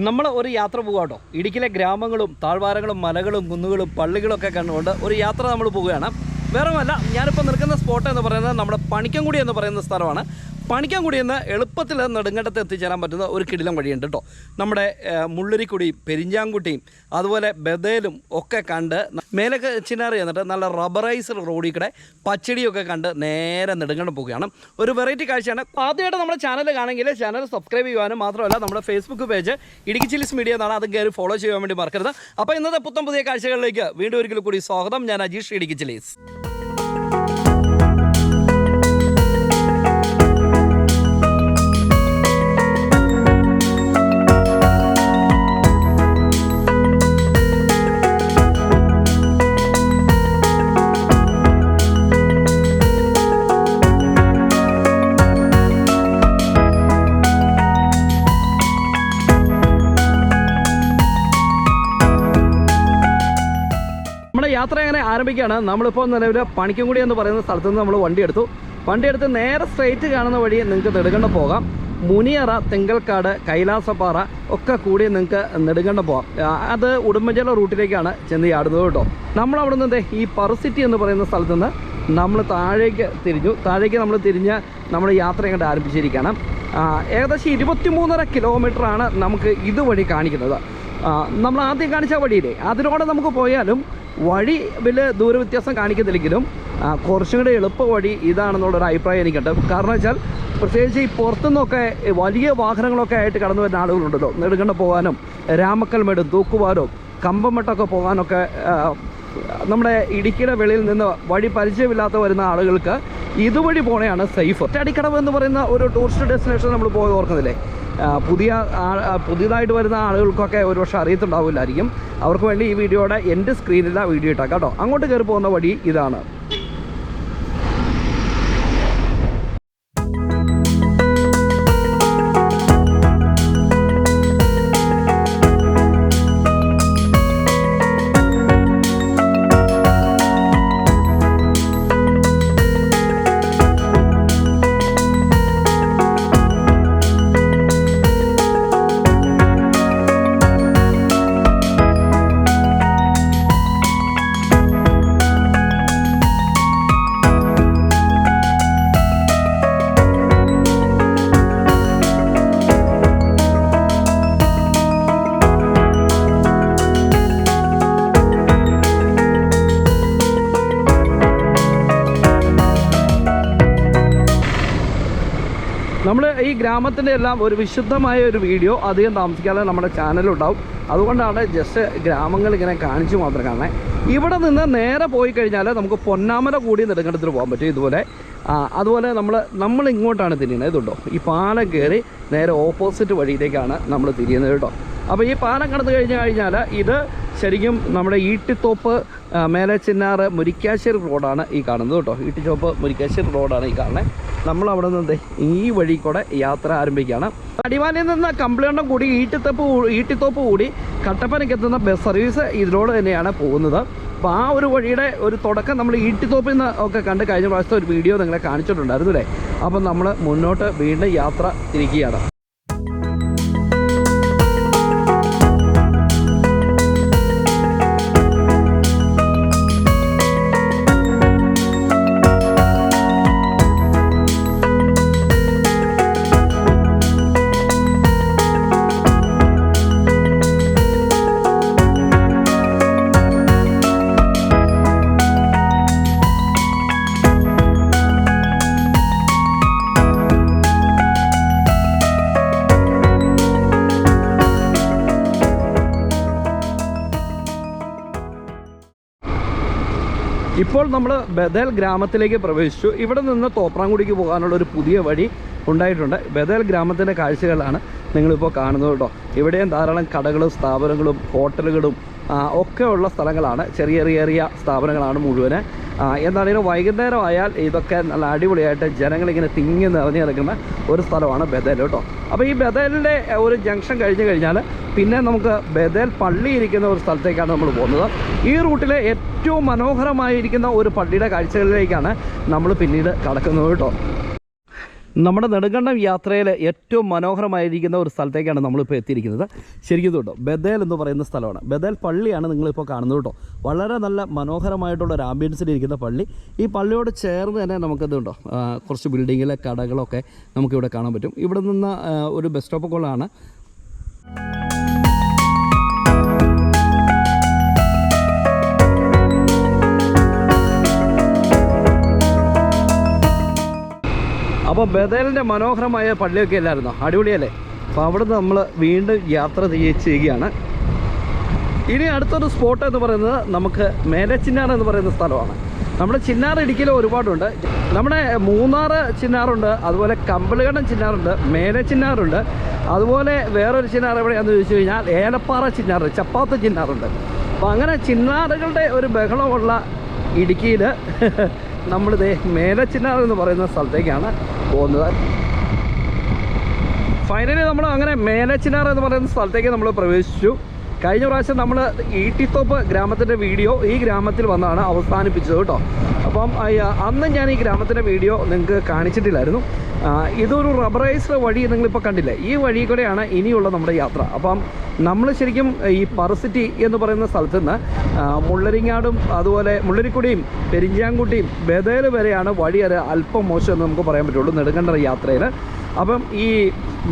നമ്മൾ ഒരു യാത്ര പോകാട്ടോ. ഇടുക്കിയിലെ ഗ്രാമങ്ങളും താഴ്വാരങ്ങളും മലകളും കുന്നുകളും പള്ളികളൊക്കെ കണ്ടുകൊണ്ട് ഒരു യാത്ര നമ്മൾ പോവുകയാണ്. വേറെമല്ല, ഞാനിപ്പോൾ നിൽക്കുന്ന സ്പോട്ട് എന്ന് പറയുന്നത് നമ്മുടെ പണിക്കൻകുടി എന്ന് പറയുന്ന സ്ഥലമാണ്. പണിക്കൻകുടിയിൽ നിന്ന് എളുപ്പത്തിൽ നെടുങ്കണ്ടത്ത് എത്തിച്ചേരാൻ പറ്റുന്ന ഒരു കിടിലം വഴിയുണ്ട് കേട്ടോ. നമ്മുടെ മുള്ളിരിക്കുടിയും പെരിഞ്ചാങ്കുട്ടിയും അതുപോലെ ബദേലും ഒക്കെ കണ്ട് മേലൊക്കെ ചിനാറി എന്നിട്ട് നല്ല റബ്ബറൈസ്ഡ് റോഡിൽ കൂടെ പച്ചടിയൊക്കെ കണ്ട് നേരെ നെടുങ്കണ്ടം പോവുകയാണ്. ഒരു വെറൈറ്റി കാഴ്ചയാണ്. ആദ്യമായിട്ട് നമ്മുടെ ചാനൽ കാണെങ്കിൽ ചാനൽ സബ്സ്ക്രൈബ് ചെയ്യുവാനും മാത്രമല്ല നമ്മുടെ Facebook page Idukki chillies media എന്നാണ്, അത് കയറി ഫോളോ ചെയ്യാൻ വേണ്ടി മറക്കരുത്. അപ്പോൾ ഇന്നത്തെ പുതിയ കാഴ്ചകളിലേക്ക് വീണ്ടും ഒരിക്കൽ കൂടി സ്വാഗതം. ഞാൻ അജീഷ്, ഇടുക്കി ചില്ലീസ്. യാത്ര അങ്ങനെ ആരംഭിക്കുകയാണ്. നമ്മളിപ്പോൾ നിലവിൽ പണിക്കൻകുടി എന്ന് പറയുന്ന സ്ഥലത്ത് നിന്ന് നമ്മൾ വണ്ടിയെടുത്ത് നേരെ സ്ട്രെയിറ്റ് കാണുന്ന വഴി നിങ്ങൾക്ക് നെടുങ്കണ്ടം പോകാം. മുനിയറ, തെങ്കൽക്കാട്, കൈലാസപ്പാറ ഒക്കെ കൂടി നിങ്ങൾക്ക് നെടുങ്കണ്ടം പോകാം. അത് ഉടുമ്പൻചോല റൂട്ടിലേക്കാണ് ചെന്ന് ചാടുന്നത് കേട്ടോ. നമ്മളവിടെ നിന്ന് ഈ പറസിറ്റി എന്ന് പറയുന്ന സ്ഥലത്ത് നിന്ന് നമ്മൾ താഴേക്ക് നമ്മൾ തിരിഞ്ഞ് നമ്മൾ യാത്ര അങ്ങോട്ട് ആരംഭിച്ചിരിക്കുകയാണ്. ഏകദേശം 23.5 കിലോമീറ്ററാണ് നമുക്ക് ഇതുവഴി കാണിക്കുന്നത്. നമ്മൾ ആദ്യം കാണിച്ച വഴിയില്ലേ, അതിലൂടെ നമുക്ക് പോയാലും വഴി വലിയ ദൂരവ്യത്യാസം കാണിക്കുന്നില്ലെങ്കിലും കുറച്ചും കൂടെ എളുപ്പ വഴി ഇതാണെന്നുള്ളൊരു അഭിപ്രായം എനിക്കുണ്ട്. കാരണം വെച്ചാൽ പ്രത്യേകിച്ച് ഈ പുറത്തുനിന്നൊക്കെ വലിയ വാഹനങ്ങളൊക്കെ ആയിട്ട് കടന്നു വരുന്ന ആളുകളുണ്ടല്ലോ, നെടുങ്കണ്ടം പോകാനും രാമക്കൽമേടും തൂക്കുവാരും കമ്പംമെട്ടൊക്കെ പോകാനൊക്കെ നമ്മുടെ ഇടുക്കിയുടെ വെളിയിൽ നിന്ന് വഴി പരിചയമില്ലാത്ത വരുന്ന ആളുകൾക്ക് ഇതുവഴി പോകണയാണ് സേഫ്. ഒറ്റടിക്കടവ് എന്ന് പറയുന്ന ഒരു ടൂറിസ്റ്റ് ഡെസ്റ്റിനേഷൻ നമ്മൾ പോയി ഓർക്കുന്നില്ലേ, പുതിയതായിട്ട് വരുന്ന ആളുകൾക്കൊക്കെ ഒരുപക്ഷെ അറിയത്തുണ്ടാവില്ലായിരിക്കും. അവർക്ക് വേണ്ടി ഈ വീഡിയോയുടെ എൻ്റെ സ്ക്രീനിൽ വീഡിയോ ഇട്ടാം കേട്ടോ. അങ്ങോട്ട് കയറി പോകുന്ന വഴി ഇതാണ്. നമ്മൾ ഈ ഗ്രാമത്തിൻ്റെ എല്ലാം ഒരു വിശുദ്ധമായ ഒരു വീഡിയോ അധികം താമസിക്കാതെ നമ്മുടെ ചാനലുണ്ടാവും. അതുകൊണ്ടാണ് ജസ്റ്റ് ഗ്രാമങ്ങൾ ഇങ്ങനെ കാണിച്ചു മാത്രം കാണണേ. ഇവിടെ നിന്ന് നേരെ പോയി കഴിഞ്ഞാൽ നമുക്ക് പൊന്നാമല കൂടി നെടുങ്കണ്ടത്തിന് പോകാൻ പറ്റും ഇതുപോലെ. അതുപോലെ നമ്മൾ ഇങ്ങോട്ടാണ് തിരിയുന്നത്. ഇതുണ്ടോ, ഈ പാലം കയറി നേരെ ഓപ്പോസിറ്റ് വഴിയിലേക്കാണ് നമ്മൾ തിരിയുന്നത് കേട്ടോ. അപ്പോൾ ഈ പാലം കടന്നു കഴിഞ്ഞാൽ ഇത് ശരിക്കും നമ്മുടെ ഈട്ടിത്തോപ്പ്, മേലെ ചിന്നാറ്, മുരിക്കാശ്ശേരി റോഡാണ് ഈ കാണുന്നത് കേട്ടോ. ഈട്ടിത്തോപ്പ് മുരിക്കാശ്ശേരി റോഡാണ് ഈ കാണുന്നത്. നമ്മളവിടെ നിന്ന് ഈ വഴി കൂടെ യാത്ര ആരംഭിക്കുകയാണ്. അടിമാലിയിൽ നിന്ന് കമ്പിളികണ്ടം കൂടി ഈട്ടിത്തോപ്പ് കൂടി കട്ടപ്പനയ്ക്ക് എത്തുന്ന ബസ് സർവീസ് ഇതിലൂടെ തന്നെയാണ് പോകുന്നത്. അപ്പോൾ ആ ഒരു വഴിയുടെ ഒരു തുടക്കം നമ്മൾ ഈട്ടിത്തോപ്പിൽ നിന്ന് ഒക്കെ കണ്ട് കഴിഞ്ഞ പ്രാവശ്യത്തെ ഒരു വീഡിയോ നിങ്ങളെ കാണിച്ചിട്ടുണ്ടായിരുന്നു അല്ലേ. അപ്പം നമ്മൾ മുന്നോട്ട് വീണ്ടും യാത്ര തിരിക്കുകയാണ്. ഇപ്പോൾ നമ്മൾ ബദേൽ ഗ്രാമത്തിലേക്ക് പ്രവേശിച്ചു. ഇവിടെ നിന്ന് തോപ്രാംകുടിക്ക് പോകാനുള്ളൊരു പുതിയ വഴി ഉണ്ടായിട്ടുണ്ട്. ബദേൽ ഗ്രാമത്തിൻ്റെ കാഴ്ചകളാണ് നിങ്ങളിപ്പോൾ കാണുന്നത് കേട്ടോ. ഇവിടെയും ധാരാളം കടകളും സ്ഥാപനങ്ങളും ഹോട്ടലുകളും ഒക്കെ ഉള്ള സ്ഥലങ്ങളാണ്. ചെറിയ സ്ഥാപനങ്ങളാണ് മുഴുവന്. എന്താണെങ്കിലും വൈകുന്നേരം ആയാൽ ഇതൊക്കെ നല്ല അടിപൊളിയായിട്ട് ജനങ്ങളിങ്ങനെ തിങ്ങി നിറഞ്ഞു നിൽക്കുന്ന ഒരു സ്ഥലമാണ് ബദേൽ കേട്ടോ. അപ്പോൾ ഈ ബദേലിൻ്റെ ഒരു ജംഗ്ഷൻ കഴിഞ്ഞ് കഴിഞ്ഞാൽ പിന്നെ നമുക്ക് ബദേൽ പള്ളി ഇരിക്കുന്ന ഒരു സ്ഥലത്തേക്കാണ് നമ്മൾ പോകുന്നത്. ഈ റൂട്ടിലെ ഏറ്റവും മനോഹരമായിരിക്കുന്ന ഒരു പള്ളിയുടെ കാഴ്ചകളിലേക്കാണ് നമ്മൾ പിന്നീട് കടക്കുന്നത് കേട്ടോ. നമ്മുടെ നെടുങ്കണ്ടം യാത്രയിൽ ഏറ്റവും മനോഹരമായിരിക്കുന്ന ഒരു സ്ഥലത്തേക്കാണ് നമ്മളിപ്പോൾ എത്തിയിരിക്കുന്നത്. ശരിക്കും കേട്ടോ, ബദേൽ എന്ന് പറയുന്ന സ്ഥലമാണ്. ബദേൽ പള്ളിയാണ് നിങ്ങളിപ്പോൾ കാണുന്നത് കേട്ടോ. വളരെ നല്ല മനോഹരമായിട്ടുള്ള ഒരു ആംബിയൻസിലിരിക്കുന്ന പള്ളി. ഈ പള്ളിയോട് ചേർന്ന് തന്നെ നമുക്കതുണ്ടോ കുറച്ച് ബിൽഡിങ്ങിലെ കടകളൊക്കെ നമുക്കിവിടെ കാണാൻ പറ്റും. ഇവിടെ നിന്ന് ഒരു ബസ് സ്റ്റോപ്പുകളാണ്. അപ്പോൾ ബദേലിൻ്റെ മനോഹരമായ പള്ളിയൊക്കെ അല്ലായിരുന്നോ? അടിപൊളിയല്ലേ? അപ്പോൾ അവിടുന്ന് നമ്മൾ വീണ്ടും യാത്ര ചെയ്യുകയാണ്. ഇനി അടുത്തൊരു സ്പോട്ട് എന്ന് പറയുന്നത് നമുക്ക് മേലച്ചിന്നാർ എന്ന് പറയുന്ന സ്ഥലമാണ്. നമ്മുടെ ചിന്നാർ ഇടുക്കിയിൽ ഒരുപാടുണ്ട്. നമ്മുടെ മൂന്നാർ ചിന്നാറുണ്ട്, അതുപോലെ കമ്പളികണ്ടം ചിന്നാറുണ്ട്, മേലച്ചിന്നാറുണ്ട്, അതുപോലെ വേറൊരു ചിന്നാർ എവിടെയാണെന്ന് ചോദിച്ചു കഴിഞ്ഞാൽ ഏലപ്പാറ ചിന്നാർ, ചപ്പാത്ത് ചിന്നാറുണ്ട്. അപ്പോൾ അങ്ങനെ ചിന്നാറുകളുടെ ഒരു ബഹളമുള്ള ഇടുക്കിയിൽ നമ്മളിതേ മേലച്ചിന്നാർ എന്ന് പറയുന്ന സ്ഥലത്തേക്കാണ് പോകുന്നത്. ഫൈനലി നമ്മൾ അങ്ങനെ മേലച്ചിന്നാർ എന്ന് പറയുന്ന സ്ഥലത്തേക്ക് നമ്മൾ പ്രവേശിച്ചു. കഴിഞ്ഞ പ്രാവശ്യം നമ്മൾ ഈട്ടിത്തോപ്പ് ഗ്രാമത്തിൻ്റെ വീഡിയോ ഈ ഗ്രാമത്തിൽ വന്നാണ് അവസാനിപ്പിച്ചത് കേട്ടോ. അപ്പം അന്ന് ഞാൻ ഈ ഗ്രാമത്തിൻ്റെ വീഡിയോ നിങ്ങൾക്ക് കാണിച്ചിട്ടില്ലായിരുന്നു. ഇതൊരു റബ്ബറൈസ്ഡ് വഴി നിങ്ങളിപ്പോൾ കണ്ടില്ലേ. ഈ വഴി കൂടെയാണ് ഇനിയുള്ള നമ്മുടെ യാത്ര. അപ്പം നമ്മൾ ശരിക്കും ഈ പറസിറ്റി എന്ന് പറയുന്ന സ്ഥലത്ത് നിന്ന് മുള്ളരിങ്ങാടും അതുപോലെ മുള്ളരിക്കുടിയും പെരിഞ്ചാങ്കുട്ടിയും ബദേൽ വരെയാണ് വഴി അല്പം മോശം എന്ന് നമുക്ക് പറയാൻ പറ്റുള്ളൂ നെടുങ്കണ്ടം യാത്രയിൽ. അപ്പം ഈ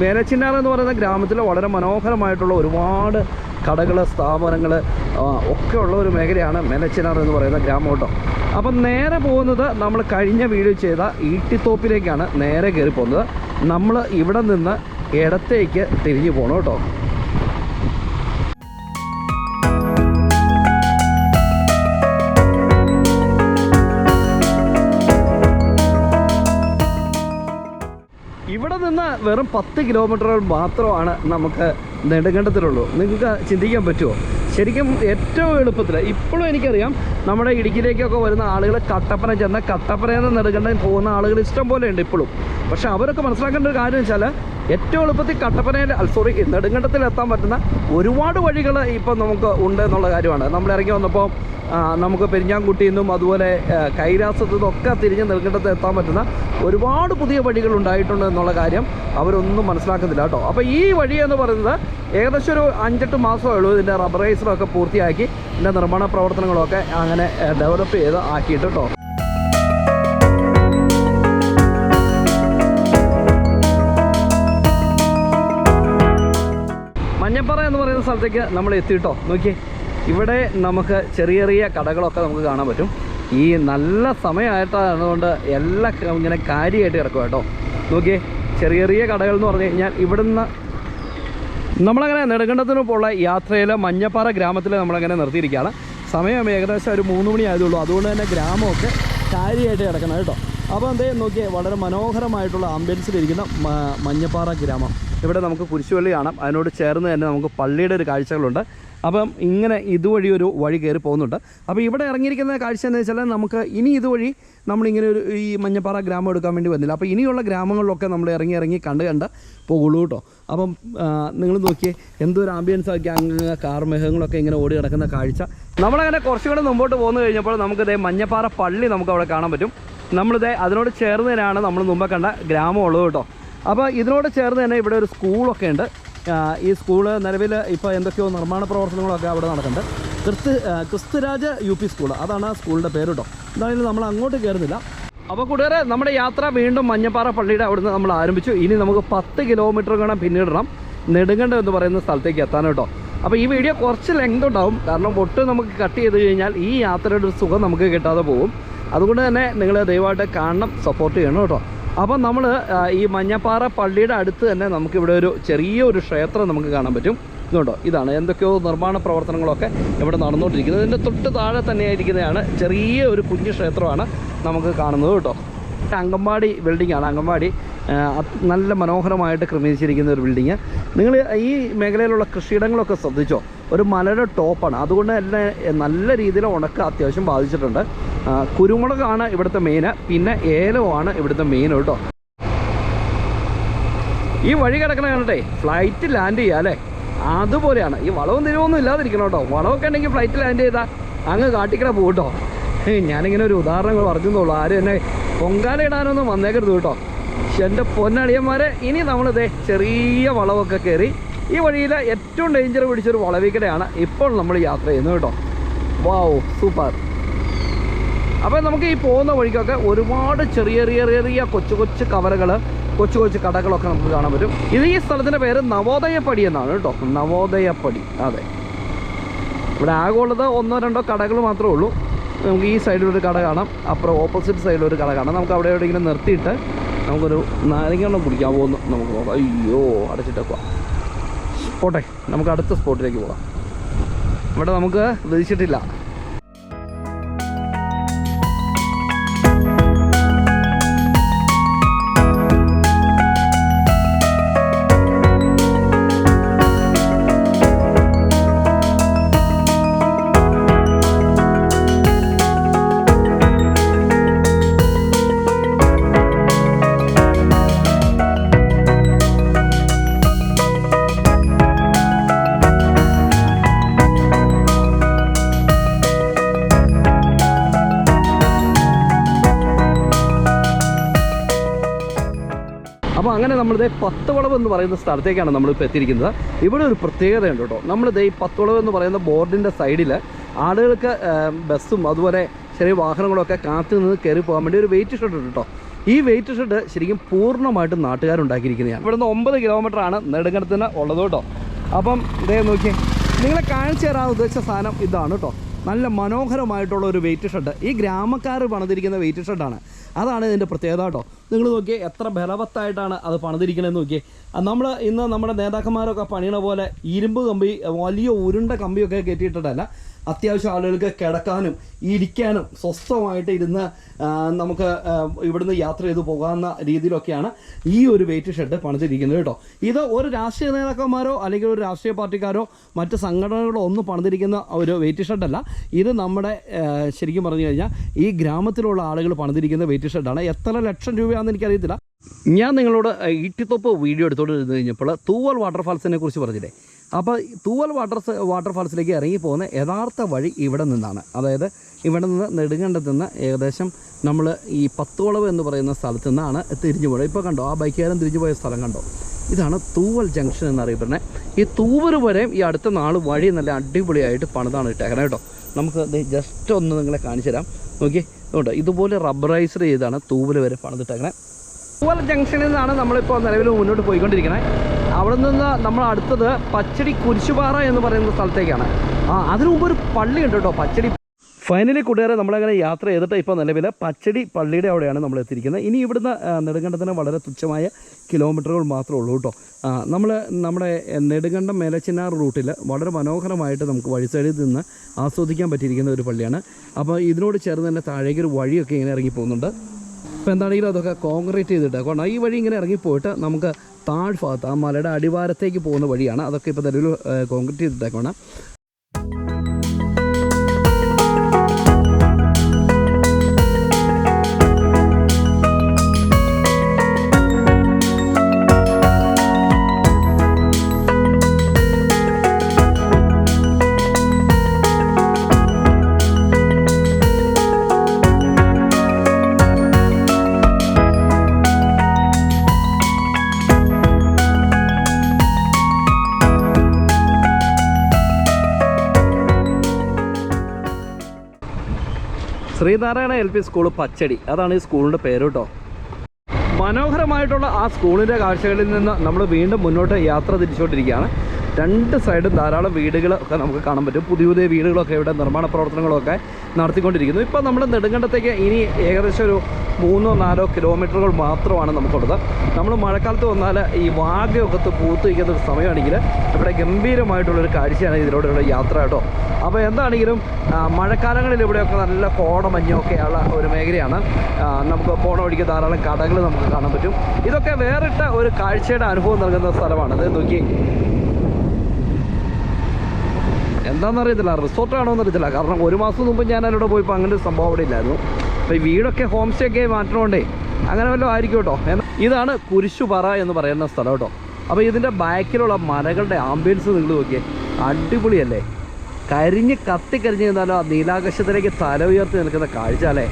മേലച്ചിന്നാർ എന്ന് പറയുന്ന ഗ്രാമത്തിൽ വളരെ മനോഹരമായിട്ടുള്ള ഒരുപാട് കടകൾ, സ്ഥാപനങ്ങൾ ഒക്കെ ഉള്ള ഒരു മേഖലയാണ് മേലച്ചിന്നാർ എന്ന് പറയുന്ന ഗ്രാമം കേട്ടോ. അപ്പം നേരെ പോകുന്നത് നമ്മൾ കഴിഞ്ഞ വീഡിയോ ചെയ്ത ഈട്ടിത്തോപ്പിലേക്കാണ് നേരെ കയറി പോകുന്നത്. നമ്മൾ ഇവിടെ നിന്ന് ഇടത്തേക്ക് തിരിഞ്ഞു പോകണം കേട്ടോ. ഇവിടെ നിന്ന് വെറും 10 കിലോമീറ്ററുകൾ മാത്രമാണ് നമുക്ക് നെടുങ്കണ്ടത്തിലുള്ളൂ. നിങ്ങൾക്ക് ചിന്തിക്കാൻ പറ്റുമോ? ശരിക്കും ഏറ്റവും എളുപ്പത്തിൽ ഇപ്പോഴും എനിക്കറിയാം നമ്മുടെ ഇടുക്കിയിലേക്കൊക്കെ വരുന്ന ആളുകൾ കട്ടപ്പന ചെന്ന കട്ടപ്പനയിൽ നിന്ന് നെടുങ്കണ്ടം പോകുന്ന ആളുകൾ ഇഷ്ടം പോലെ ഉണ്ട് ഇപ്പോഴും. പക്ഷേ അവരൊക്കെ മനസ്സിലാക്കേണ്ട ഒരു കാര്യം വെച്ചാൽ ഏറ്റവും എളുപ്പത്തിൽ കട്ടപ്പനയിൽ നെടുങ്കണ്ടത്തിൽ എത്താൻ പറ്റുന്ന ഒരുപാട് വഴികൾ ഇപ്പം നമുക്ക് ഉണ്ട് എന്നുള്ള കാര്യമാണ്. നമ്മൾ ഇറങ്ങി വന്നപ്പോൾ നമുക്ക് പെരിഞ്ഞാങ്കുട്ടിയിൽ നിന്നും അതുപോലെ കൈലാസത്തു നിന്നൊക്കെ തിരിഞ്ഞ് നെടുങ്കണ്ടത്ത് എത്താൻ പറ്റുന്ന ഒരുപാട് പുതിയ വഴികൾ ഉണ്ടായിട്ടുണ്ട് എന്നുള്ള കാര്യം അവരൊന്നും മനസ്സിലാക്കുന്നില്ല കേട്ടോ. അപ്പോൾ ഈ വഴി എന്ന് പറയുന്നത് ഏകദേശം ഒരു 5-8 മാസമേ ഉള്ളൂ ഇതിൻ്റെ റബ്ബറൈസറൊക്കെ പൂർത്തിയാക്കി ഇതിൻ്റെ നിർമ്മാണ പ്രവർത്തനങ്ങളൊക്കെ അങ്ങനെ ഡെവലപ്പ് ചെയ്ത് ആക്കിയിട്ട് കേട്ടോ. മഞ്ഞപ്പാറ എന്ന് പറയുന്ന സ്ഥലത്തേക്ക് നമ്മൾ എത്തിയിട്ടോ. നോക്കിയേ, ഇവിടെ നമുക്ക് ചെറിയ ചെറിയ കടകളൊക്കെ നമുക്ക് കാണാൻ പറ്റും. ഈ നല്ല സമയമായിട്ടായതുകൊണ്ട് എല്ലാം ഇങ്ങനെ കാര്യമായിട്ട് കിടക്കും കേട്ടോ. നോക്കിയേ, ചെറിയ ചെറിയ കടകൾ എന്ന് പറഞ്ഞു കഴിഞ്ഞാൽ ഇവിടുന്ന് നമ്മളങ്ങനെ നെടുങ്കണ്ടത്തിന് പോലുള്ള യാത്രയിൽ മഞ്ഞപ്പാറ ഗ്രാമത്തിൽ നമ്മളങ്ങനെ നിർത്തിയിരിക്കുകയാണ്. സമയം ഏകദേശം ഒരു 3 മണി ആയതുള്ളൂ. അതുകൊണ്ട് തന്നെ ഗ്രാമമൊക്കെ കാര്യമായിട്ട് കിടക്കണം കേട്ടോ. അപ്പോൾ എന്തേ നോക്കിയേ, വളരെ മനോഹരമായിട്ടുള്ള ആംബിയൻസിലിരിക്കുന്ന മഞ്ഞപ്പാറ ഗ്രാമം. ഇവിടെ നമുക്ക് കുരിശുപള്ളി കാണാം. അതിനോട് ചേർന്ന് തന്നെ നമുക്ക് പള്ളിയുടെ ഒരു കാഴ്ചകളുണ്ട്. അപ്പം ഇങ്ങനെ ഇതുവഴി ഒരു വഴി കയറി പോകുന്നുണ്ട്. അപ്പോൾ ഇവിടെ ഇറങ്ങിയിരിക്കുന്ന കാഴ്ച എന്ന് വെച്ചാൽ നമുക്ക് ഇനി ഇതുവഴി നമ്മളിങ്ങനെ ഒരു ഈ മഞ്ഞപ്പാറ ഗ്രാമം എടുക്കാൻ വേണ്ടി വന്നില്ല. അപ്പോൾ ഇനിയുള്ള ഗ്രാമങ്ങളിലൊക്കെ നമ്മൾ ഇറങ്ങി കണ്ട് പോകുള്ളൂ കേട്ടോ. അപ്പം നിങ്ങൾ നോക്കിയേ, എന്തൊരു ആംബിയൻസ് ആക്കി അങ്ങ് കാർമേഘങ്ങളൊക്കെ ഇങ്ങനെ ഓടി കിടക്കുന്ന കാഴ്ച. നമ്മളങ്ങനെ കുറച്ചുകൂടെ മുമ്പോട്ട് പോകുന്നു കഴിഞ്ഞപ്പോൾ നമുക്കിതേ മഞ്ഞപ്പാറ പള്ളി നമുക്ക് അവിടെ കാണാൻ പറ്റും. നമ്മളിതേ അതിനോട് ചേർന്ന് തന്നെയാണ് നമ്മൾ മുമ്പ് കണ്ട ഗ്രാമം ഉള്ളത് കേട്ടോ. അപ്പോൾ ഇതിനോട് ചേർന്ന് തന്നെ ഇവിടെ ഒരു സ്കൂളൊക്കെ ഉണ്ട്. ഈ സ്കൂള് നിലവിൽ ഇപ്പോൾ എന്തൊക്കെയോ നിർമ്മാണ പ്രവർത്തനങ്ങളൊക്കെ അവിടെ നടക്കുന്നുണ്ട്. ക്രിസ്തുരാജ് UP സ്കൂൾ, അതാണ് സ്കൂളിൻ്റെ പേര് കേട്ടോ. എന്തായാലും നമ്മൾ അങ്ങോട്ട് കയറുന്നില്ല. അപ്പോൾ കൂട്ടുകാരെ, നമ്മുടെ യാത്ര വീണ്ടും മഞ്ഞപ്പാറ പള്ളിയുടെ അവിടുന്ന് നമ്മൾ ആരംഭിച്ചു. ഇനി നമുക്ക് 10 കിലോമീറ്റർ കാണാൻ പിന്നിടണം നെടുങ്കണ്ടം എന്ന് പറയുന്ന സ്ഥലത്തേക്ക് എത്താൻ കേട്ടോ. അപ്പോൾ ഈ വീഡിയോ കുറച്ച് ലെങ്ത് ഉണ്ടാവും, കാരണം ഒട്ടും നമുക്ക് കട്ട് ചെയ്ത് കഴിഞ്ഞാൽ ഈ യാത്രയുടെ ഒരു സുഖം നമുക്ക് കിട്ടാതെ പോകും. അതുകൊണ്ട് തന്നെ നിങ്ങൾ ദയവായിട്ട് കാണണം, സപ്പോർട്ട് ചെയ്യണം കേട്ടോ. അപ്പം നമ്മൾ ഈ മഞ്ഞപ്പാറ പള്ളിയുടെ അടുത്ത് തന്നെ നമുക്കിവിടെ ഒരു ചെറിയൊരു ക്ഷേത്രം നമുക്ക് കാണാൻ പറ്റും. ഇതുകൊണ്ടോ, ഇതാണ് എന്തൊക്കെയോ നിർമ്മാണ പ്രവർത്തനങ്ങളൊക്കെ ഇവിടെ നടന്നുകൊണ്ടിരിക്കുന്നത്. ഇതിൻ്റെ തൊട്ട് താഴെ തന്നെയായിരിക്കുന്നതാണ് ചെറിയ ഒരു കുഞ്ഞു ക്ഷേത്രമാണ് നമുക്ക് കാണുന്നത് കേട്ടോ. അങ്കമാടി ബിൽഡിങ്ങാണ്. അങ്കമാടി നല്ല മനോഹരമായിട്ട് ക്രമീകരിച്ചിരിക്കുന്ന ഒരു ബിൽഡിങ്. നിങ്ങൾ ഈ മേഖലയിലുള്ള കൃഷിയിടങ്ങളൊക്കെ ശ്രദ്ധിച്ചോ, ഒരു മലയുടെ ടോപ്പാണ്. അതുകൊണ്ട് തന്നെ നല്ല രീതിയിൽ ഉണക്ക് അത്യാവശ്യം ബാധിച്ചിട്ടുണ്ട്. കുരുമുളകാണ് ഇവിടുത്തെ മെയിൻ, പിന്നെ ഏലമാണ് ഇവിടുത്തെ മെയിൻ കേട്ടോ. ഈ വഴി കിടക്കണ കണ്ടിട്ടേ ഫ്ലൈറ്റ് ലാൻഡ് ചെയ്യുക അല്ലേ, അതുപോലെയാണ്. ഈ വളവും തിരിവൊന്നും ഇല്ലാതിരിക്കണം കേട്ടോ. വളമൊക്കെ ഉണ്ടെങ്കിൽ ഫ്ലൈറ്റ് ലാൻഡ് ചെയ്താൽ അങ്ങ് കാട്ടിക്കട പോകും കേട്ടോ. ഞാനിങ്ങനെ ഒരു ഉദാഹരണങ്ങൾ പറഞ്ഞെന്നുള്ളൂ. ആരും എന്നെ പൊങ്കാല ഇടാനൊന്നും വന്നേക്കരുത് കേട്ടോ. എൻ്റെ പൊന്നളിയന്മാരെ, ഇനി നമ്മളിതേ ചെറിയ വളവൊക്കെ കയറി ഈ വഴിയിൽ ഏറ്റവും ഡേഞ്ചർ പിടിച്ചൊരു വളവിക്കടെയാണ് ഇപ്പോൾ നമ്മൾ യാത്ര ചെയ്യുന്നത് കേട്ടോ. വാവ്, സൂപ്പർ. അപ്പോൾ നമുക്ക് ഈ പോകുന്ന വഴിക്കൊക്കെ ഒരുപാട് ചെറിയ ചെറിയ കൊച്ചു കവലകൾ, കൊച്ചു കടകളൊക്കെ നമുക്ക് കാണാൻ പറ്റും. ഇത് ഈ സ്ഥലത്തിൻ്റെ പേര് നവോദയപ്പടി എന്നാണ് കേട്ടോ. നവോദയപ്പടി. അതെ, ഇവിടെ ആകെ ഉള്ളത് 1-2 കടകൾ മാത്രമേ ഉള്ളൂ. നമുക്ക് ഈ സൈഡിലൊരു കട കാണാം, അപ്പുറം ഓപ്പോസിറ്റ് സൈഡിലൊരു കട കാണാം. നമുക്ക് അവിടെ എവിടെയെങ്കിലും നിർത്തിയിട്ട് നമുക്കൊരു നാരങ്ങ കുടിക്കാൻ പോകുന്നു. നമുക്ക് പോകാം. അയ്യോ, അടച്ചിട്ടേക്കുക. പോട്ടെ, നമുക്ക് അടുത്ത സ്പോട്ടിലേക്ക് പോകാം. ഇവിടെ നമുക്ക് വിധിച്ചിട്ടില്ല. അപ്പോൾ അങ്ങനെ നമ്മളിതേ 10 വളവ് എന്ന് പറയുന്ന സ്ഥലത്തേക്കാണ് നമ്മളിപ്പോൾ എത്തിയിരിക്കുന്നത്. ഇവിടെ ഒരു പ്രത്യേകതയുണ്ട് കേട്ടോ. നമ്മളിതേ ഈ 10 വളവ് എന്ന് പറയുന്ന ബോർഡിൻ്റെ സൈഡിൽ ആളുകൾക്ക് ബസ്സും അതുപോലെ ചെറിയ വാഹനങ്ങളൊക്കെ കാത്തു നിന്ന് കയറി പോകാൻ വേണ്ടി ഒരു വെയിറ്റ് ഷെഡ് ഉണ്ട് കേട്ടോ. ഈ വെയിറ്റ് ഷെഡ് ശരിക്കും പൂർണ്ണമായിട്ടും നാട്ടുകാരുണ്ടാക്കിയിരിക്കുന്നതാണ്. ഇവിടുന്ന് 9 കിലോമീറ്ററാണ് നെടുങ്കണ്ടത്തിന് ഉള്ളത് കേട്ടോ. അപ്പം ഇതേ നോക്കിയേ, നിങ്ങളെ കാണിച്ചു തരാൻ ഉദ്ദേശിച്ച സാധനം ഇതാണ് കേട്ടോ. നല്ല മനോഹരമായിട്ടുള്ള ഒരു വെയിറ്റ് ഷെഡ്. ഈ ഗ്രാമക്കാർ പണിതിരിക്കുന്ന വെയിറ്റ് ഷെഡാണ്. അതാണ് ഇതിൻ്റെ പ്രത്യേകത കേട്ടോ. നിങ്ങൾ നോക്കിയേ എത്ര ബലവത്തായിട്ടാണ് അത് പണിതിരിക്കണമെന്ന് നോക്കിയേ. ഇന്ന് നമ്മുടെ നേതാക്കന്മാരൊക്കെ പണിയണ പോലെ ഇരുമ്പ് കമ്പി, വലിയ ഉരുണ്ട കമ്പിയൊക്കെ കയറ്റിയിട്ടല്ല. അത്യാവശ്യം ആളുകൾക്ക് കിടക്കാനും ഇരിക്കാനും സ്വസ്ഥമായിട്ട് ഇരുന്ന് നമുക്ക് ഇവിടുന്ന് യാത്ര ചെയ്ത് പോകാവുന്ന രീതിയിലൊക്കെയാണ് ഈ ഒരു വെയിറ്റ് ഷെഡ് പണിതിരിക്കുന്നത് കേട്ടോ. ഇത് ഒരു രാഷ്ട്രീയ നേതാക്കന്മാരോ അല്ലെങ്കിൽ ഒരു രാഷ്ട്രീയ പാർട്ടിക്കാരോ മറ്റ് സംഘടനകളോ ഒന്നും പണിതിരിക്കുന്ന ഒരു വെയിറ്റ് ഷെഡല്ല. ഇത് നമ്മുടെ ശരിക്കും പറഞ്ഞു കഴിഞ്ഞാൽ ഈ ഗ്രാമത്തിലുള്ള ആളുകൾ പണിതിരിക്കുന്ന വെയിറ്റ് ഷെഡാണ്. എത്ര ലക്ഷം രൂപയാണെന്ന് എനിക്കറിയത്തില്ല. ഞാൻ നിങ്ങളോട് ഈട്ടിത്തൊപ്പ് വീഡിയോ എടുത്തുകൊണ്ട് കഴിഞ്ഞപ്പോൾ തൂവൽ വാട്ടർഫാൾസിനെ കുറിച്ച് പറഞ്ഞില്ലേ. അപ്പോൾ തൂവൽ വാട്ടർഫാൾസിലേക്ക് ഇറങ്ങി പോകുന്ന യഥാർത്ഥ വഴി ഇവിടെ നിന്നാണ്. അതായത് ഇവിടെ നിന്ന് നെടുങ്കണ്ടത്ത് നിന്ന് ഏകദേശം നമ്മൾ ഈ 10 വളവ് എന്ന് പറയുന്ന സ്ഥലത്ത് നിന്നാണ് തിരിഞ്ഞു പോയത്. ഇപ്പോൾ കണ്ടോ, ആ ബൈക്കുകാരൻ തിരിഞ്ഞു പോയ സ്ഥലം കണ്ടോ. ഇതാണ് തൂവൽ ജംഗ്ഷൻ എന്നറിയപ്പെടുന്നത്. ഈ തൂവൽ വരെയും ഈ അടുത്ത നാൾ വഴി നല്ല അടിപൊളിയായിട്ട് പണിതാണ് ഇട്ടേക്കണം കേട്ടോ. നമുക്ക് ജസ്റ്റ് ഒന്ന് നിങ്ങളെ കാണിച്ചു തരാം. നോക്കി കേട്ടോ, ഇതുപോലെ റബ്ബറൈസ്ഡ് ചെയ്താണ് തൂവൽ വരെ പണിതിട്ടേക്കണേ. തൂവൽ ജംഗ്ഷനിൽ നിന്നാണ് നമ്മളിപ്പോൾ നിലവിൽ മുന്നോട്ട് പോയിക്കൊണ്ടിരിക്കുന്നത്. അവിടെ നിന്ന് നമ്മൾ അടുത്തത് പച്ചടി കുരിശുപാറ എന്ന് പറയുന്ന സ്ഥലത്തേക്കാണ്. അതിനു മുമ്പ് ഒരു പള്ളിയുണ്ട് കേട്ടോ, പച്ചടി. ഫൈനലി കൂട്ടുകാരെ, നമ്മളങ്ങനെ യാത്ര ചെയ്തിട്ട് ഇപ്പോൾ നിലവിൽ പച്ചടി പള്ളിയുടെ അവിടെയാണ് നമ്മൾ എത്തിയിരിക്കുന്നത്. ഇനി ഇവിടുന്ന് നെടുങ്കണ്ടത്തിന് വളരെ തുച്ഛമായ കിലോമീറ്ററുകൾ മാത്രമേ ഉള്ളൂ കേട്ടോ. നമ്മുടെ നെടുങ്കണ്ടം മേലച്ചിനാർ റൂട്ടിൽ വളരെ മനോഹരമായിട്ട് നമുക്ക് വഴി സൈഡിൽ നിന്ന് ആസ്വദിക്കാൻ പറ്റിയിരിക്കുന്ന ഒരു പള്ളിയാണ്. അപ്പോൾ ഇതിനോട് ചേർന്ന് തന്നെ താഴേക്ക് ഒരു വഴിയൊക്കെ ഇങ്ങനെ ഇറങ്ങി പോകുന്നുണ്ട്. ഇപ്പോൾ എന്താണെങ്കിലും അതൊക്കെ കോൺക്രീറ്റ് ചെയ്തിട്ട് കാരണം ഈ വഴി ഇങ്ങനെ ഇറങ്ങിപ്പോയിട്ട് നമുക്ക് താഴ്ഭാഗത്ത് ആ മലയുടെ അടിവാരത്തേക്ക് പോകുന്ന വഴിയാണ്. അതൊക്കെ ഇപ്പോൾ നിലവിൽ കോൺക്രീറ്റ് ചെയ്തിട്ടേക്കാണ്. ശ്രീനാരായണ LP സ്കൂൾ പച്ചടി, അതാണ് ഈ സ്കൂളിൻ്റെ പേര് കേട്ടോ. മനോഹരമായിട്ടുള്ള ആ സ്കൂളിൻ്റെ കാഴ്ചകളിൽ നിന്ന് നമ്മൾ വീണ്ടും മുന്നോട്ട് യാത്ര തിരിച്ചുകൊണ്ടിരിക്കുകയാണ്. 2 സൈഡും ധാരാളം വീടുകളൊക്കെ നമുക്ക് കാണാൻ പറ്റും. പുതിയ വീടുകളൊക്കെ ഇവിടെ നിർമ്മാണ പ്രവർത്തനങ്ങളൊക്കെ നടത്തിക്കൊണ്ടിരിക്കുന്നു. ഇപ്പോൾ നമ്മൾ നെടുങ്കണ്ടത്തേക്ക് ഇനി ഏകദേശം ഒരു 3-4 കിലോമീറ്ററുകൾ മാത്രമാണ് നമുക്കുള്ളത്. നമ്മൾ മഴക്കാലത്ത് വന്നാൽ ഈ വാഗയൊക്കെ പൂത്ത് വയ്ക്കുന്ന ഒരു സമയമാണെങ്കിൽ ഇവിടെ ഗംഭീരമായിട്ടുള്ളൊരു കാഴ്ചയാണ് ഇതിലൂടെയുള്ള യാത്ര കേട്ടോ. അപ്പോൾ എന്താണെങ്കിലും മഴക്കാലങ്ങളിൽ ഇവിടെയൊക്കെ നല്ല കോടമഞ്ഞൊക്കെയുള്ള ഒരു മേഖലയാണ്. നമുക്ക് പോണ വഴിക്ക് ധാരാളം കടകൾ നമുക്ക് കാണാൻ പറ്റും. ഇതൊക്കെ വേറിട്ട ഒരു കാഴ്ചയുടെ അനുഭവം നൽകുന്ന സ്ഥലമാണ്. അത് നോക്കി, എന്താണെന്നറിയത്തില്ല, റിസോർട്ടാണോ എന്നറിയത്തില്ല. കാരണം 1 മാസം മുമ്പ് ഞാൻ അതിലൂടെ പോയപ്പോൾ അങ്ങനെ ഒരു സംഭവം അവിടെ ഇല്ലായിരുന്നു. അപ്പോൾ ഈ വീടൊക്കെ ഹോം സ്റ്റേ ഒക്കെ മാറ്റണോണ്ടേ അങ്ങനെ വല്ലതും ആയിരിക്കും കേട്ടോ. ഇതാണ് കുരിശുപാറ എന്ന് പറയുന്ന സ്ഥലം കേട്ടോ. അപ്പോൾ ഇതിൻ്റെ ബാക്കിലുള്ള മലകളുടെ ആംബിയൻസ് നിങ്ങൾ നോക്കിയേ, അടിപൊളിയല്ലേ. കത്തിക്കരിഞ്ഞ് നിന്നാലും ആ നീലാകാശത്തിലേക്ക് തല ഉയർത്തി നിൽക്കുന്ന കാഴ്ച അല്ലേ,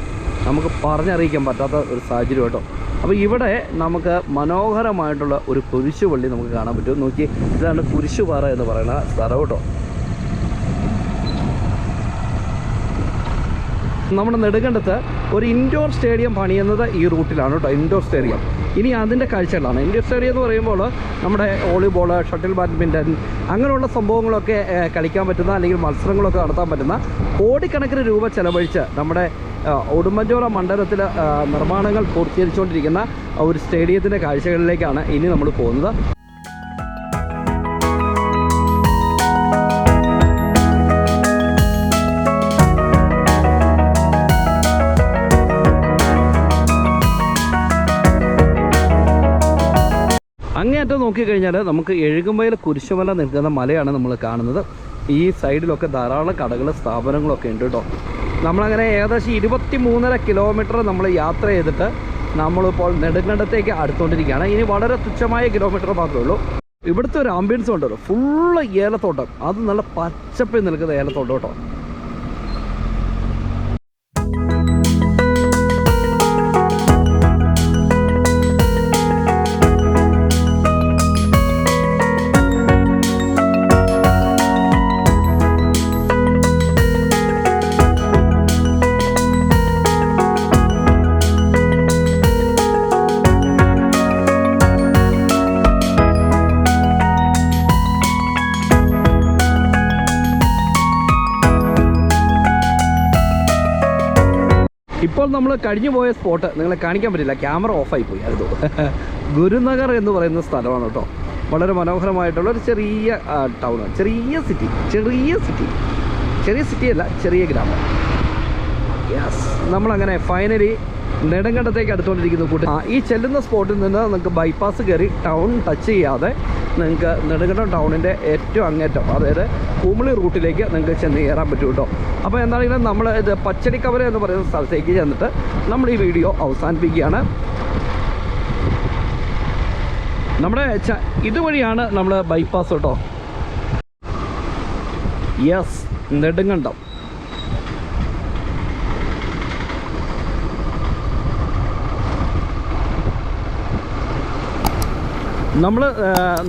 നമുക്ക് പറഞ്ഞറിയിക്കാൻ പറ്റാത്ത ഒരു സാഹചര്യം കേട്ടോ. അപ്പോൾ ഇവിടെ നമുക്ക് മനോഹരമായിട്ടുള്ള ഒരു കുരിശുപള്ളി നമുക്ക് കാണാൻ പറ്റും. നോക്കി, ഇതാണ് കുരിശുപാറ എന്ന് പറയുന്ന സ്ഥലം കേട്ടോ. നമ്മുടെ നെടുങ്കണ്ടത്ത് ഒരു ഇൻഡോർ സ്റ്റേഡിയം പണിയുന്നത് ഈ റൂട്ടിലാണ് കേട്ടോ, ഇൻഡോർ സ്റ്റേഡിയം. ഇനി അതിൻ്റെ കാഴ്ചകളാണ്. ഇൻഡോർ സ്റ്റേഡിയം എന്ന് പറയുമ്പോൾ നമ്മുടെ വോളിബോൾ, ഷട്ടിൽ ബാഡ്മിൻ്റൺ അങ്ങനെയുള്ള സംഭവങ്ങളൊക്കെ കളിക്കാൻ പറ്റുന്ന, അല്ലെങ്കിൽ മത്സരങ്ങളൊക്കെ നടത്താൻ പറ്റുന്ന കോടിക്കണക്കിന് രൂപ ചെലവഴിച്ച് നമ്മുടെ ഉടുമ്പൻചോല മണ്ഡലത്തിൽ നിർമ്മാണങ്ങൾ പൂർത്തീകരിച്ചുകൊണ്ടിരിക്കുന്ന ഒരു സ്റ്റേഡിയത്തിൻ്റെ കാഴ്ചകളിലേക്കാണ് ഇനി നമ്മൾ പോകുന്നത്. അങ്ങേയറ്റം നോക്കിക്കഴിഞ്ഞാൽ നമുക്ക് എഴുകുമ്പയിൽ കുരിശുമല നിൽക്കുന്ന മലയാണ് നമ്മൾ കാണുന്നത്. ഈ സൈഡിലൊക്കെ ധാരാളം കടകൾ, സ്ഥാപനങ്ങളൊക്കെ ഉണ്ട് കേട്ടോ. നമ്മളങ്ങനെ ഏകദേശം 23.5 കിലോമീറ്റർ നമ്മൾ യാത്ര ചെയ്തിട്ട് നമ്മളിപ്പോൾ നെടുങ്കണ്ടത്തേക്ക് അടുത്തുകൊണ്ടിരിക്കുകയാണ്. ഇനി വളരെ തുച്ഛമായ കിലോമീറ്റർ മാത്രമേ ഉള്ളൂ. ഇവിടുത്തെ ഒരു ആംബിയൻസ് ഉണ്ടല്ലോ, ഫുള്ള് ഏലത്തോട്ടം. അത് നല്ല പച്ചപ്പിൽ നിൽക്കുന്ന ഏലത്തോട്ടം കേട്ടോ. ഇപ്പോൾ നമ്മൾ കഴിഞ്ഞു പോയ സ്പോട്ട് നിങ്ങളെ കാണിക്കാൻ പറ്റില്ല, ക്യാമറ ഓഫായി പോയി. അത് ഗുരുനഗർ എന്ന് പറയുന്ന സ്ഥലമാണ് കേട്ടോ. വളരെ മനോഹരമായിട്ടുള്ള ഒരു ചെറിയ ടൗണ്, ചെറിയ സിറ്റി അല്ല, ചെറിയ ഗ്രാമം. യെസ്, നമ്മളങ്ങനെ ഫൈനലി നെടുങ്കണ്ടത്തേക്ക് അടുത്തുകൊണ്ടിരിക്കുന്ന കൂട്ടി. ഈ ചെല്ലുന്ന സ്പോട്ടിൽ നിന്ന് നിങ്ങൾക്ക് ബൈപ്പാസ് കയറി ടൗൺ ടച്ച് ചെയ്യാതെ നിങ്ങൾക്ക് നെടുങ്കണ്ടം ടൗണിൻ്റെ ഏറ്റവും അങ്ങേറ്റം, അതായത് കുമിളി റൂട്ടിലേക്ക് നിങ്ങൾക്ക് ചെന്ന് കയറാൻ പറ്റും കേട്ടോ. അപ്പോൾ എന്താണെങ്കിലും നമ്മൾ ഇത് പച്ചടിക്കവര എന്ന് പറയുന്ന സ്ഥലത്തേക്ക് ചെന്നിട്ട് നമ്മൾ ഈ വീഡിയോ അവസാനിപ്പിക്കുകയാണ്. നമ്മുടെ ഇതുവഴിയാണ് നമ്മൾ ബൈപ്പാസ് കേട്ടോ. യെസ്, നെടുങ്കണ്ടം.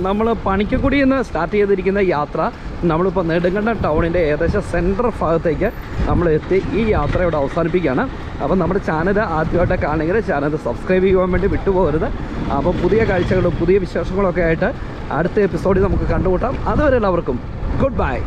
നമ്മൾ പണിക്കക്കുടിയിൽ നിന്ന് സ്റ്റാർട്ട് ചെയ്തിരിക്കുന്ന യാത്ര നമ്മളിപ്പോൾ നെടുങ്കണ്ടം ടൗണിൻ്റെ ഏകദേശം സെൻട്രൽ ഭാഗത്തേക്ക് നമ്മൾ എത്തി ഈ യാത്ര ഇവിടെ അവസാനിപ്പിക്കുകയാണ്. അപ്പോൾ നമ്മുടെ ചാനൽ ആദ്യമായിട്ട് കാണുമെങ്കിൽ ചാനൽ സബ്സ്ക്രൈബ് ചെയ്യാൻ വേണ്ടി വിട്ടുപോകരുത്. അപ്പോൾ പുതിയ കാഴ്ചകളും പുതിയ വിശേഷങ്ങളൊക്കെ ആയിട്ട് അടുത്ത എപ്പിസോഡിൽ നമുക്ക് കണ്ടുമുട്ടാം. അതുവരെ എല്ലാവർക്കും ഗുഡ് ബൈ.